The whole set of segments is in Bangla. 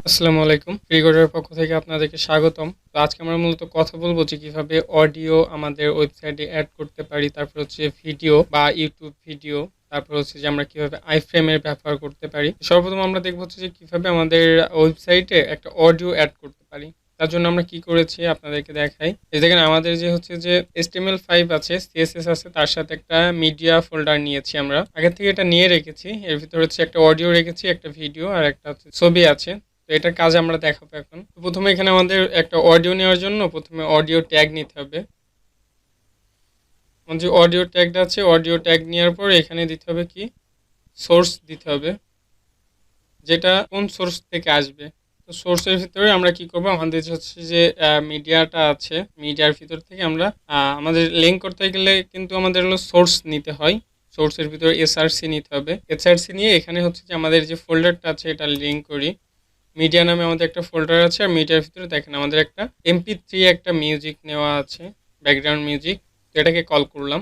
আসসালামু আলাইকুম। ফ্রিকোডারের পক্ষ থেকে আপনাদেরকে স্বাগতম। তো আজকে আমরা মূলত কথা বলব যে কিভাবে অডিও আমাদের ওয়েবসাইটে এড করতে পারি। তারপর হচ্ছে ভিডিও বা ইউটিউব ভিডিও। তারপর হচ্ছে যে আমরা কিভাবে iframe এর ব্যবহার করতে পারি। সর্বপ্রথম আমরা দেখব হচ্ছে যে কিভাবে আমাদের ওয়েবসাইটে একটা অডিও এড করতে পারি। তার জন্য আমরা কি করেছি আপনাদেরকে দেখাই। এই দেখেন আমাদের যে হচ্ছে যে HTML5 আছে, CSS আছে, তার সাথে একটা মিডিয়া ফোল্ডার নিয়েছি আমরা। আগে থেকে এটা নিয়ে রেখেছি। এর ভিতরে হচ্ছে একটা অডিও রেখেছি, একটা ভিডিও আর একটা হচ্ছে ছবি আছে। তো এটার কাজ আমরা দেখাবো এখন। তো প্রথমে এখানে আমাদের একটা অডিও নেওয়ার জন্য প্রথমে অডিও ট্যাগ নিতে হবে। যে অডিও ট্যাগটা আছে, অডিও ট্যাগ নেওয়ার পর এখানে দিতে হবে কি সোর্স দিতে হবে, যেটা কোন সোর্স থেকে আসবে। তো সোর্সের ভিতরে আমরা কি করব, আমাদের হচ্ছে যে মিডিয়াটা আছে, মিডিয়ার ভিতর থেকে আমরা আমাদের লিঙ্ক করতে গেলে কিন্তু আমাদের হলো সোর্স নিতে হয়। সোর্সের ভিতরে এসআরসি নিতে হবে। এসআরসি নিয়ে এখানে হচ্ছে যে আমাদের যে ফোল্ডারটা আছে এটা লিঙ্ক করি। মিডিয়া নামে আমাদের একটা ফোল্ডার আছে, আর মিডিয়ার ভিতরে দেখেন আমাদের একটা MP3 একটা মিউজিক নেওয়া আছে, ব্যাকগ্রাউন্ড মিউজিক। তো এটাকে কল করলাম।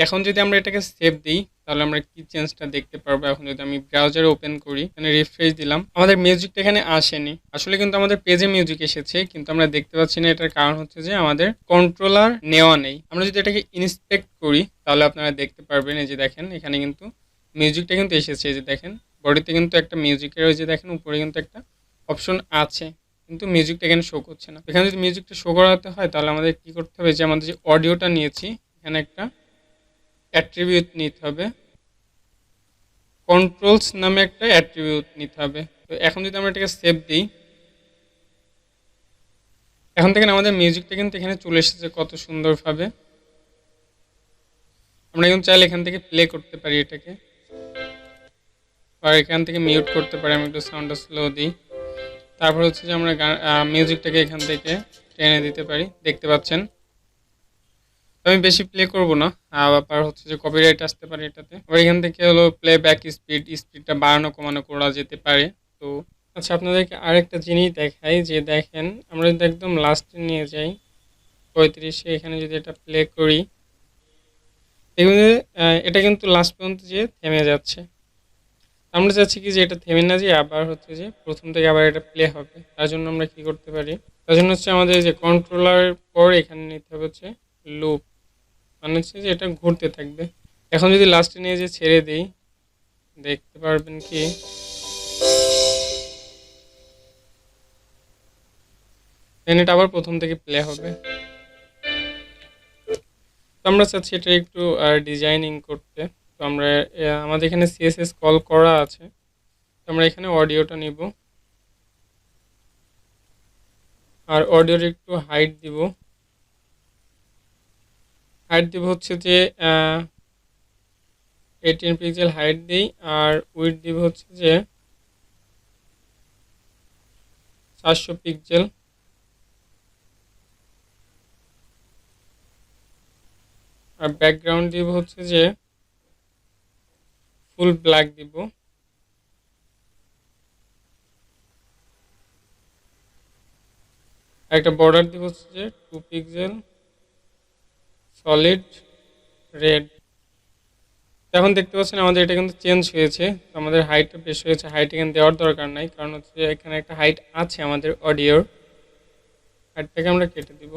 এখন যদি আমরা এটাকে সেভ দিই তাহলে আমরা কি চেঞ্জটা দেখতে পারবো। এখন যদি আমি ব্রাউজারে ওপেন করি, এখানে রিফ্রেশ দিলাম, আমাদের মিউজিকটা এখানে আসেনি। আসলে কিন্তু আমাদের পেজে মিউজিক এসেছে, কিন্তু আমরা দেখতে পাচ্ছি না। এটার কারণ হচ্ছে যে আমাদের কন্ট্রোলার নেওয়া নেই। আমরা যদি এটাকে ইন্সপেক্ট করি তাহলে আপনারা দেখতে পারবেন। এই যে দেখেন এখানে কিন্তু মিউজিকটা কিন্তু এসেছে। এই যে দেখেন বডিতে কিন্তু একটা মিউজিকের, ওই যে দেখেন উপরে কিন্তু একটা অপশন আছে, কিন্তু মিউজিকটা এখানে শো করছে না। এখানে যদি মিউজিকটা শো করাতে হয় তাহলে আমাদের কি করতে হবে, যে আমাদের যে অডিওটা নিয়েছি এখানে একটা অ্যাট্রিবিউট নিতে হবে, কন্ট্রোলস নামে একটা অ্যাট্রিবিউট নিতে হবে। তো এখন যদি আমরা এটাকে সেভ দিই, এখন থেকে আমাদের মিউজিকটা কিন্তু এখানে চলে এসেছে কত সুন্দরভাবে। আমরা কিন্তু চাইলে এখান থেকে প্লে করতে পারি এটাকে, আর এখান থেকে মিউট করতে পারি। আমি একটু সাউন্ডটা স্লো দিই। তারপর হচ্ছে যে আমরা মিউজিকটাকে এখান থেকে টেনে দিতে পারি, দেখতে পাচ্ছেন। আমি বেশি প্লে করব না, আবার হচ্ছে যে কপিরাইট আসতে পারে এটাতে। আবার এখান থেকে হলো প্লে ব্যাক স্পিডটা বাড়ানো কমানো করা যেতে পারে। তো আচ্ছা, আপনাদেরকে আরেকটা জিনিস দেখাই, যে দেখেন আমরা যদি একদম লাস্টে নিয়ে যাই 35-এ, এখানে যদি এটা প্লে করি দেখুন যে এটা কিন্তু লাস্ট পর্যন্ত যে থেমে যাচ্ছে। আমরা চাচ্ছি কি যে এটা থেমে না, যে আবার হচ্ছে যে প্রথম থেকে আবার এটা প্লে হবে। তার জন্য আমরা কি করতে পারি, তার জন্য হচ্ছে আমাদের যে কন্ট্রোলার পর এখানে নিতে হবে হচ্ছে লুপ, মানে হচ্ছে যে এটা ঘুরতে থাকবে। এখন যদি লাস্টে নিয়ে যে ছেড়ে দিই, দেখতে পারবেন কি দেন এটা আবার প্রথম থেকে প্লে হবে। তো আমরা চাচ্ছি এটা একটু ডিজাইনিং করতে। তো আমরা আমাদের এখানে সিএসএস কল করা আছে। তো আমরা এখানে অডিওটা নিব, আর অডিওর একটু হাইট দিব। হাইট দিব হচ্ছে যে 18 পিক্সেল হাইট দিই, আর উইডথ দিব হচ্ছে যে 400 পিক্সেল। আর ব্যাকগ্রাউন্ড দিব হচ্ছে যে ফুল ব্ল্যাক দিব। আর একটা বর্ডার দিব হচ্ছে যে 2 পিক্সেল সলিড রেড। এখন দেখতে পাচ্ছেন আমাদের এটা কিন্তু চেঞ্জ হয়েছে। তো আমাদের হাইটটা বেশি হয়েছে, হাইট এখানে দেওয়ার দরকার নাই, কারণ হচ্ছে যে এখানে একটা হাইট আছে আমাদের অডিওর। হাইটটাকে আমরা কেটে দিব।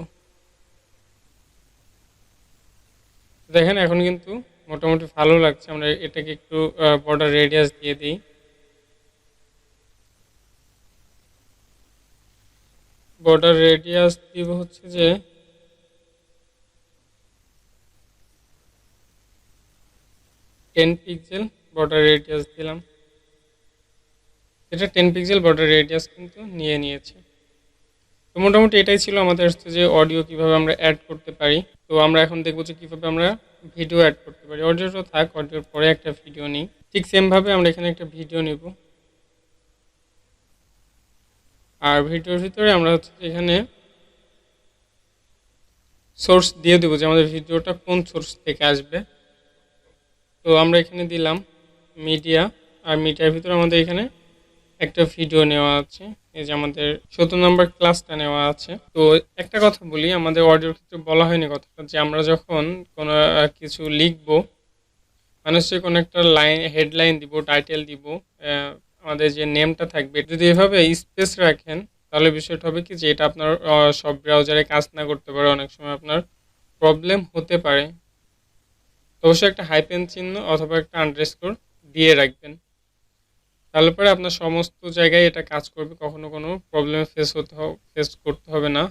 দেখেন এখন কিন্তু মোটামুটি ভালো লাগছে। আমরা এটাকে একটু বর্ডার রেডিয়াস দিয়ে দিই। বর্ডার রেডিয়াস দিব হচ্ছে যে 10 পিক্সেল বর্ডার রেডিয়াস দিলাম। এটা 10 পিক্সেল বর্ডার রেডিয়াস কিন্তু নিয়ে নিয়েছে। তো মোটামুটি এটাই ছিল আমাদের হচ্ছে যে অডিও কিভাবে আমরা অ্যাড করতে পারি। তো আমরা এখন দেখবো যে কীভাবে আমরা ভিডিও অ্যাড করতে পারি। অডিওটা থাক, অডিওর পরে একটা ভিডিও নিই। ঠিক সেমভাবে আমরা এখানে একটা ভিডিও নিব, আর ভিডিওর ভিতরে আমরা হচ্ছে এখানে সোর্স দিয়ে দেবো, যে আমাদের ভিডিওটা কোন সোর্স থেকে আসবে। তো আমরা এখানে দিলাম মিডিয়া, আর মিডিয়ার ভিতরে আমাদের এখানে একটা ভিডিও নেওয়া আছে। এই যে আমাদের 17 নম্বর ক্লাসটা নেওয়া আছে। তো একটা কথা বলি, আমাদের অডিওর ক্ষেত্রে বলা হয়নি কথাটা, যে আমরা যখন কোনো কিছু লিখবো, মানে হচ্ছে কোনো একটা লাইন হেডলাইন দিব, টাইটেল দিব, আমাদের যে নেমটা থাকবে যদি এভাবে স্পেস রাখেন তাহলে বিষয়টা হবে কি যে এটা আপনার সব ব্রাউজারে কাজ না করতে পারে, অনেক সময় আপনার প্রবলেম হতে পারে। তো অবশ্যই একটা হাইপেন চিহ্ন অথবা একটা আন্ডারস্কোর দিয়ে রাখবেন, তাহলে পরে আপনার সমস্ত জায়গায় এটা কাজ করবে, কখনো কোনো প্রবলেম ফেস করতে হবে না।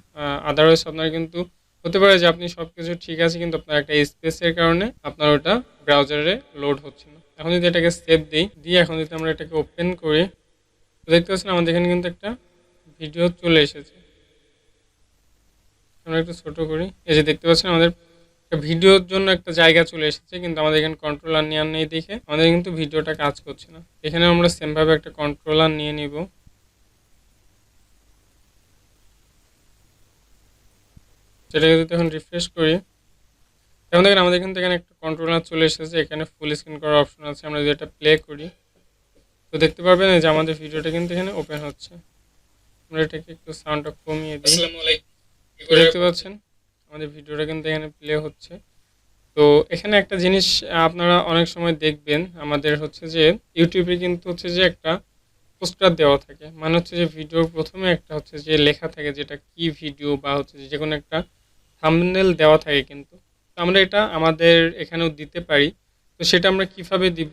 আদারওয়াইজ আপনার কিন্তু হতে পারে যে আপনি সব কিছু ঠিক আছে কিন্তু আপনার একটা স্পেসের কারণে আপনার ওটা ব্রাউজারে লোড হচ্ছে না। এখন যদি এটাকে সেভ দিই দিয়ে এখন যদি আমরা এটাকে ওপেন করি তো দেখতে পাচ্ছেন আমাদের এখানে কিন্তু একটা ভিডিও চলে এসেছে। আমরা একটু ছোট করি, এই যে দেখতে পাচ্ছেন আমাদের একটা ভিডিওর জন্য একটা জায়গা চলে এসেছে, কিন্তু আমাদের এখানে কন্ট্রোলার নেওয়ার নেই দেখে আমাদের কিন্তু ভিডিওটা কাজ করছে না। এখানে আমরা সেমভাবে একটা কন্ট্রোলার নিয়ে নিব, সেটাকে যদি এখন রিফ্রেশ করি এখন দেখেন আমাদের কিন্তু এখানে একটা কন্ট্রোলার চলে এসেছে, এখানে ফুল স্ক্রিন করার অপশন আছে। আমরা যদি এটা প্লে করি তো দেখতে পারবেন যে আমাদের ভিডিওটা কিন্তু এখানে ওপেন হচ্ছে। আমরা এটাকে একটু সাউন্ডটা কমিয়ে দিই, দেখতে পাচ্ছেন আমাদের ভিডিওটা কিন্তু এখানে প্লে হচ্ছে। তো এখানে একটা জিনিস আপনারা অনেক সময় দেখবেন আমাদের হচ্ছে যে ইউটিউবে কিন্তু হচ্ছে যে একটা পোস্টার দেওয়া থাকে, মানে হচ্ছে যে ভিডিওর প্রথমে একটা হচ্ছে যে লেখা থাকে যেটা কি ভিডিও বা হচ্ছে যে কোনো একটা থাম্বনেল দেওয়া থাকে কিন্তু। তো আমরা এটা আমাদের এখানেও দিতে পারি। তো সেটা আমরা কিভাবে দিব?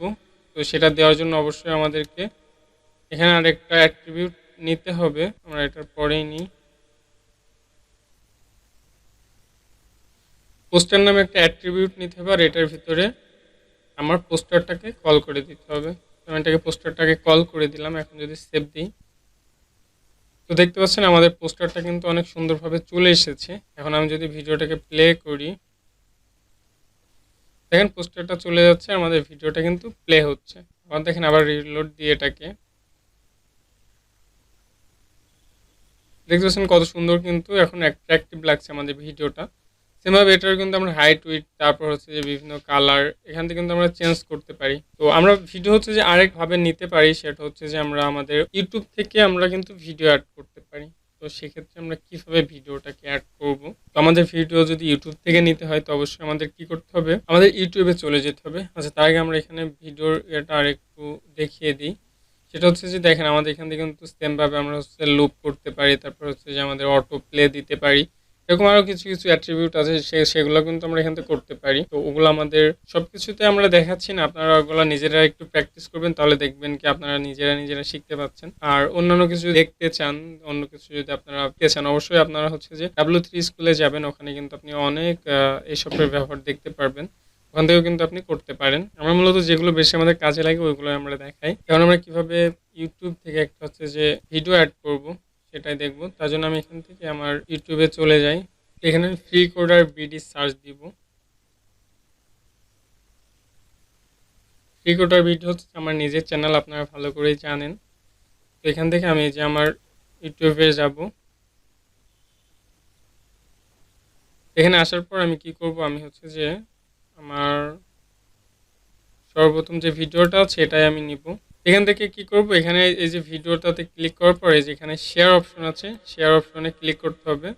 তো সেটা দেওয়ার জন্য অবশ্যই আমাদেরকে এখানে আরেকটা অ্যাট্রিবিউট নিতে হবে, আমরা এটার পরেই নিই। পোস্টার নামে একটা অ্যাট্রিবিউট নিতে হবে আর এটার ভিতরে আমার পোস্টারটাকে কল করে দিতে হবে। আমি এটাকে পোস্টারটাকে কল করে দিলাম। এখন যদি সেভ দিই তো দেখতে পাচ্ছেন আমাদের পোস্টারটা কিন্তু অনেক সুন্দরভাবে চলে এসেছে। এখন আমি যদি ভিডিওটাকে প্লে করি দেখেন পোস্টারটা চলে যাচ্ছে, আমাদের ভিডিওটা কিন্তু প্লে হচ্ছে। আবার দেখেন আবার রিলোড দিয়ে এটাকে দেখতে পাচ্ছেন কত সুন্দর কিন্তু এখন অ্যাট্রাকটিভ লাগছে আমাদের ভিডিওটা। সেমভাবে এটার কিন্তু আমরা হাইট উইথ তারপর হচ্ছে যে বিভিন্ন কালার এখান থেকে কিন্তু আমরা চেঞ্জ করতে পারি। তো আমরা ভিডিও হচ্ছে যে আরেকভাবে নিতে পারি, সেটা হচ্ছে যে আমরা আমাদের ইউটিউব থেকে আমরা কিন্তু ভিডিও অ্যাড করতে পারি। তো সেক্ষেত্রে আমরা কিভাবে ভিডিওটাকে অ্যাড করব? তো আমাদের ভিডিও যদি ইউটিউব থেকে নিতে হয় তো অবশ্যই আমাদের কি করতে হবে, আমাদের ইউটিউবে চলে যেতে হবে। আচ্ছা তার আগে আমরা এখানে ভিডিওর এটা আরেকটু দেখিয়ে দিই। সেটা হচ্ছে যে দেখেন আমাদের এখান থেকে কিন্তু সেমভাবে আমরা হচ্ছে লুপ করতে পারি, তারপর হচ্ছে যে আমাদের অটো প্লে দিতে পারি, এরকম আরও কিছু কিছু অ্যাট্রিবিউট আছে সেগুলো কিন্তু আমরা এখান থেকে করতে পারি। তো ওগুলো আমাদের সব কিছুতে আমরা দেখাচ্ছি না, আপনারা ওগুলো নিজেরা একটু প্র্যাকটিস করবেন তাহলে দেখবেন কি আপনারা নিজেরা শিখতে পাচ্ছেন। আর অন্যান্য কিছু দেখতে চান, অন্য কিছু যদি আপনারা দেখতে চান অবশ্যই আপনারা হচ্ছে যে W3 স্কুলে যাবেন, ওখানে কিন্তু আপনি অনেক এইসবের ব্যবহার দেখতে পারবেন, ওখান থেকেও কিন্তু আপনি করতে পারেন। আমরা মূলত যেগুলো বেশি আমাদের কাজে লাগে ওইগুলো আমরা দেখাই। এখন আমরা কিভাবে ইউটিউব থেকে একটা হচ্ছে যে ভিডিও অ্যাড করব সেটাই দেখব। তার জন্য আমি এখান থেকে আমার ইউটিউবে চলে যাই, এখানে freecoderbd সার্চ দিব। freecoderbd হচ্ছে আমার নিজের চ্যানেল, আপনারা ভালো করেই জানেন। তো এখান থেকে আমি যে আমার ইউটিউবে যাব, এখানে আসার পর আমি কি করব, আমি হচ্ছে যে আমার সর্বপ্রথম যে ভিডিওটা আছে এটাই আমি নিব। এখান থেকে কি করব, এখানে এই যে ভিডিওটাতে ক্লিক করার পরে যেখানে শেয়ার অপশন আছে শেয়ার অপশনে ক্লিক করতে হবে।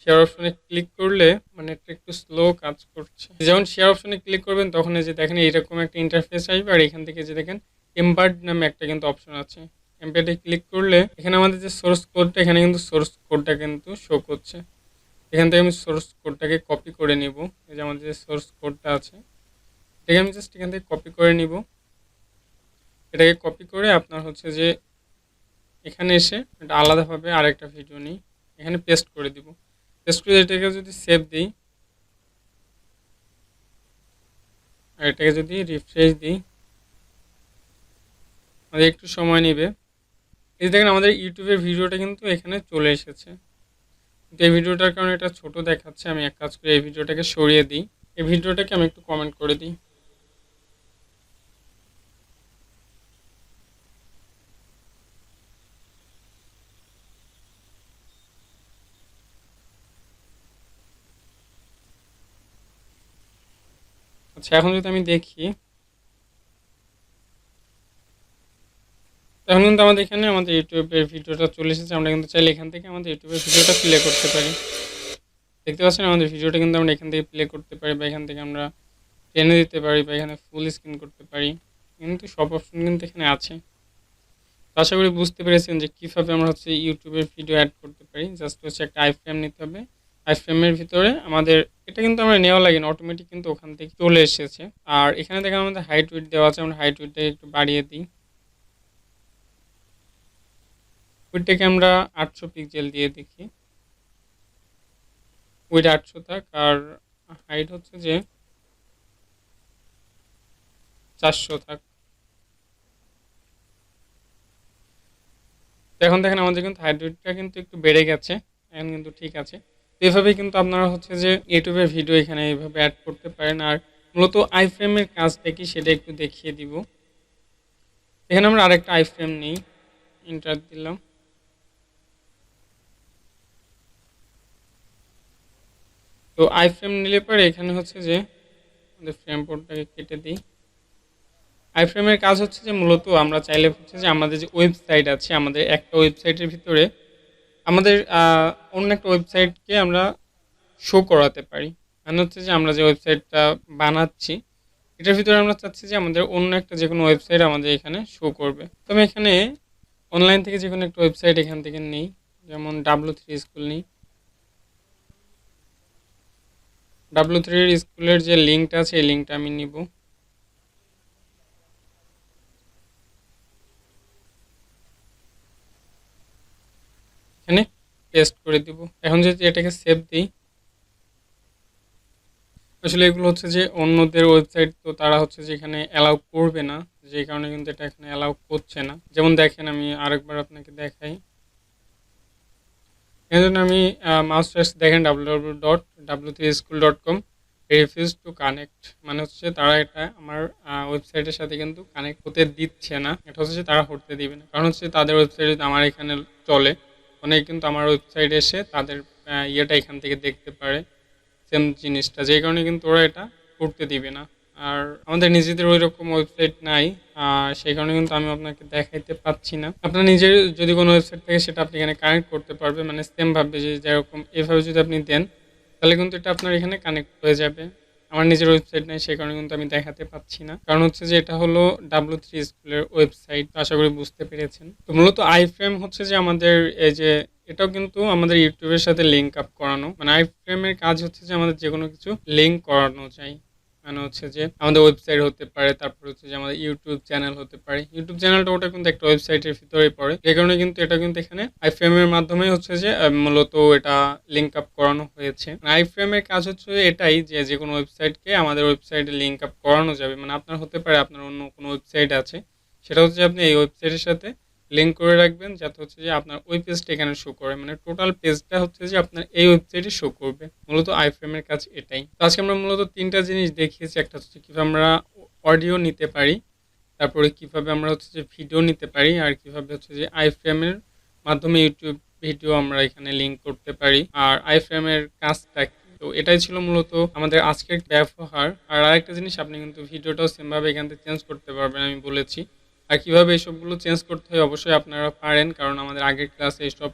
শেয়ার অপশনে ক্লিক করলে মানে এটা একটু স্লো কাজ করছে। যেমন শেয়ার অপশনে ক্লিক করবেন তখন এই যে দেখেন এইরকম একটা ইন্টারফেস আসবে, আর এখান থেকে যে দেখেন এমবার্ড নামে একটা কিন্তু অপশন আছে, এমবার্ডে ক্লিক করলে এখানে আমাদের যে সোর্স কোডটা এখানে কিন্তু সোর্স কোডটা কিন্তু শো করছে। এখান থেকে আমি সোর্স কোডটাকে কপি করে নিব, এই যে আমাদের যে সোর্স কোডটা আছে এটাকে আমি জাস্ট এখান থেকে কপি করে নিব। এটাকে কপি করে আপনার হচ্ছে যে এখানে এসে এটা আলাদাভাবে আরেকটা ভিডিও নিই, এখানে পেস্ট করে দিব। পেস্ট করে এটাকে যদি সেভ দিই আর এটাকে যদি রিফ্রেশ দিই আমাদের একটু সময় নেবে। এই দেখেন আমাদের ইউটিউবের ভিডিওটা কিন্তু এখানে চলে এসেছে, কিন্তু এই ভিডিওটার কারণে এটা ছোট দেখাচ্ছে। আমি এক কাজ করে এই ভিডিওটাকে সরিয়ে দিই, এই ভিডিওটাকে আমি একটু কমেন্ট করে দিই। আচ্ছা এখন যদি আমি দেখি এখন কিন্তু আমাদের এখানে আমাদের ইউটিউবের ভিডিওটা চলে এসেছে। আমরা কিন্তু চাইলে এখান থেকে আমাদের ইউটিউবের ভিডিওটা প্লে করতে পারি। দেখতে পাচ্ছেন আমাদের ভিডিওটা কিন্তু আমরা এখান থেকে প্লে করতে পারি, বা এখান থেকে আমরা টেনে দিতে পারি, বা এখানে ফুল স্ক্রিন করতে পারি, কিন্তু সব অপশন কিন্তু এখানে আছে। আশা করি বুঝতে পেরেছেন যে কিভাবে আমরা হচ্ছে ইউটিউবের ভিডিও অ্যাড করতে পারি। জাস্ট হচ্ছে একটা আইফ্রেম নিতে হবে। আইফ্রেমের ভিতরে আমাদের এটা কিন্তু আমরা নেওয়া লাগে না, অটোমেটিক কিন্তু ওখান থেকে চলে এসেছে। আর এখানে দেখেন আমাদের হাইট উইডথ দেওয়া আছে, আমরা হাইট উইডথটাকে একটু বাড়িয়ে দিই। উইডথটাকে আমরা 800 পিক্সেল দিয়ে দেখি। উইডথ 800 থাক, আর হাইট হচ্ছে যে 400 থাক। তো এখন দেখেন আমাদের কিন্তু হাইট উইডথটা কিন্তু একটু বেড়ে গেছে, এখন কিন্তু ঠিক আছে। তো এভাবেই কিন্তু আপনারা হচ্ছে যে ইউটিউবের ভিডিও এখানে এইভাবে অ্যাড করতে পারেন। আর মূলত আইফ্রেমের কাজটা কি সেটা একটু দেখিয়ে দিব। এখানে আমরা আরেকটা আইফ্রেম নিই, ইন্টার দিলাম। তো আইফ্রেম নিলে পরে এখানে হচ্ছে যে আমাদের ফ্রেম পোর্টটাকে কেটে দিই। আইফ্রেমের কাজ হচ্ছে যে মূলত আমরা চাইলে হচ্ছে যে আমাদের যে ওয়েবসাইট আছে, আমাদের একটা ওয়েবসাইটের ভিতরে আমাদের অন্য একটা ওয়েবসাইটকে আমরা শো করাতে পারি। মানে হচ্ছে যে আমরা যে ওয়েবসাইটটা বানাচ্ছি এটার ভিতরে আমরা চাচ্ছি যে আমাদের অন্য একটা যে কোনো ওয়েবসাইট আমাদের এখানে শো করবে। তো আমি এখানে অনলাইন থেকে যে কোনো একটা ওয়েবসাইট এখান থেকে নিই, যেমন W3 স্কুল নিই। W3 স্কুলের যে লিঙ্কটা আছে এই লিঙ্কটা আমি নিব, এখানে পেস্ট করে দিব। এখন যদি এটাকে সেভ দিই, আসলে এগুলো হচ্ছে যে অন্যদের ওয়েবসাইট, তো তারা হচ্ছে যে এখানে অ্যালাউ করবে না, যে কারণে কিন্তু এটা এখানে অ্যালাউ করছে না। যেমন দেখেন আমি আরেকবার আপনাকে দেখাই। এই জন্য আমি মাউস টাচ দেখেন www.w3school.com রিফিউজ টু কানেক্ট, মানে হচ্ছে তারা এটা আমার ওয়েবসাইটের সাথে কিন্তু কানেক্ট হতে দিচ্ছে না। এটা হচ্ছে যে তারা হতে দিবে না, কারণ হচ্ছে তাদের ওয়েবসাইট আমার এখানে চলে, অনেকে কিন্তু আমার ওয়েবসাইটে এসে তাদের ইয়েটা এখান থেকে দেখতে পারে, সেম জিনিসটা, যেই কারণে কিন্তু ওরা এটা করতে দিবে না। আর আমাদের নিজেদের ওই রকম ওয়েবসাইট নাই, সেই কারণে কিন্তু আমি আপনাকে দেখাইতে পাচ্ছি না। আপনার নিজের যদি কোনো ওয়েবসাইট থাকে সেটা আপনি এখানে কানেক্ট করতে পারবেন, মানে সেম ভাবে যে যেরকম এভাবে যদি আপনি দেন তাহলে কিন্তু এটা আপনার এখানে কানেক্ট হয়ে যাবে। আমার নিজের ওয়েবসাইট নেই, সেই কারণে কিন্তু আমি দেখাতে পাচ্ছি না, কারণ হচ্ছে যে এটা হলো W3 স্কুলের ওয়েবসাইট। আশা করি বুঝতে পেরেছেন। তো মূলত আইফ্রেম হচ্ছে যে আমাদের এই যে এটাও কিন্তু আমাদের ইউটিউবের সাথে লিঙ্ক আপ করানো, মানে আইফ্রেমের কাজ হচ্ছে যে আমাদের যে কোনো কিছু লিঙ্ক করানো যায়। মানে হচ্ছে যে আমাদের ওয়েবসাইট হতে পারে, তারপর হচ্ছে যে আমাদের ইউটিউব চ্যানেল হতে পারে। ইউটিউব চ্যানেলটা ওটা কিন্তু একটা ওয়েবসাইটের ভিতরেই পড়ে, যে কারণে কিন্তু এটা কিন্তু এখানে আইফ্রেমের মাধ্যমে হচ্ছে যে মূলত এটা লিঙ্ক আপ করানো হয়েছে। আইফ্রেমের কাজ হচ্ছে এটাই যে যে কোনো ওয়েবসাইটকে আমাদের ওয়েবসাইটে লিঙ্ক আপ করানো যাবে। মানে আপনার হতে পারে আপনার অন্য কোনো ওয়েবসাইট আছে, সেটা হচ্ছে আপনি এই ওয়েবসাইটের সাথে লিঙ্ক করে রাখবেন, যাতে হচ্ছে যে আপনার ওই পেজটা এখানে শো করে, মানে টোটাল পেজটা হচ্ছে যে আপনার এই ওয়েবসাইটে শো করবে। মূলত আইফ্রেমের কাজ এটাই। তো আজকে আমরা মূলত তিনটা জিনিস দেখিয়েছি। একটা হচ্ছে কীভাবে আমরা অডিও নিতে পারি, তারপরে কীভাবে আমরা হচ্ছে যে ভিডিও নিতে পারি, আর কীভাবে হচ্ছে যে আইফ্রেমের মাধ্যমে ইউটিউব ভিডিও আমরা এখানে লিঙ্ক করতে পারি, আর আইফ্রেমের কাজটা কি। তো এটাই ছিল মূলত আমাদের আজকের ব্যবহার। আর আরেকটা জিনিস, আপনি কিন্তু ভিডিওটাও সেমভাবে এখান থেকে চেঞ্জ করতে পারবেন, আমি বলেছি। আর কীভাবে এইসবগুলো চেঞ্জ করতে হয় অবশ্যই আপনারা পারেন, কারণ আমাদের আগের ক্লাসে এইসব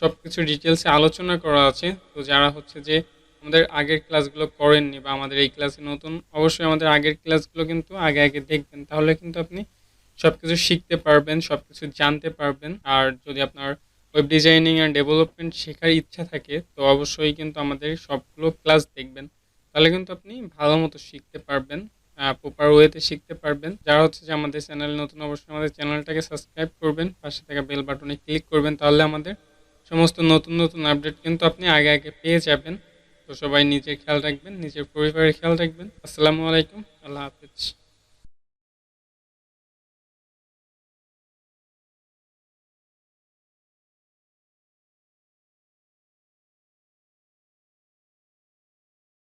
সব কিছু ডিটেলসে আলোচনা করা আছে। তো যারা হচ্ছে যে আমাদের আগের ক্লাসগুলো করেননি বা আমাদের এই ক্লাসে নতুন, অবশ্যই আমাদের আগের ক্লাসগুলো কিন্তু আগে আগে দেখবেন, তাহলে কিন্তু আপনি সব কিছু শিখতে পারবেন, সব কিছু জানতে পারবেন। আর যদি আপনার ওয়েব ডিজাইনিং অ্যান্ড ডেভেলপমেন্ট শেখার ইচ্ছা থাকে তো অবশ্যই কিন্তু আমাদের সবগুলো ক্লাস দেখবেন, তাহলে কিন্তু আপনি ভালো মতো শিখতে পারবেন, প্রপার ওয়েতে শিখতে পারবেন। যারা হচ্ছে যে আমাদের চ্যানেল নতুন, অবশ্যই আমাদের চ্যানেলটাকে সাবস্ক্রাইব করবেন, পাশে থাকা বেল বাটনে ক্লিক করবেন, তাহলে আমাদের সমস্ত নতুন নতুন আপডেট কিন্তু আপনি আগে আগে পেয়ে যাবেন। তো সবাই নিজের খেয়াল রাখবেন, নিজের পরিবারের খেয়াল রাখবেন। আসসালামু আলাইকুম, আল্লাহ হাফিজ।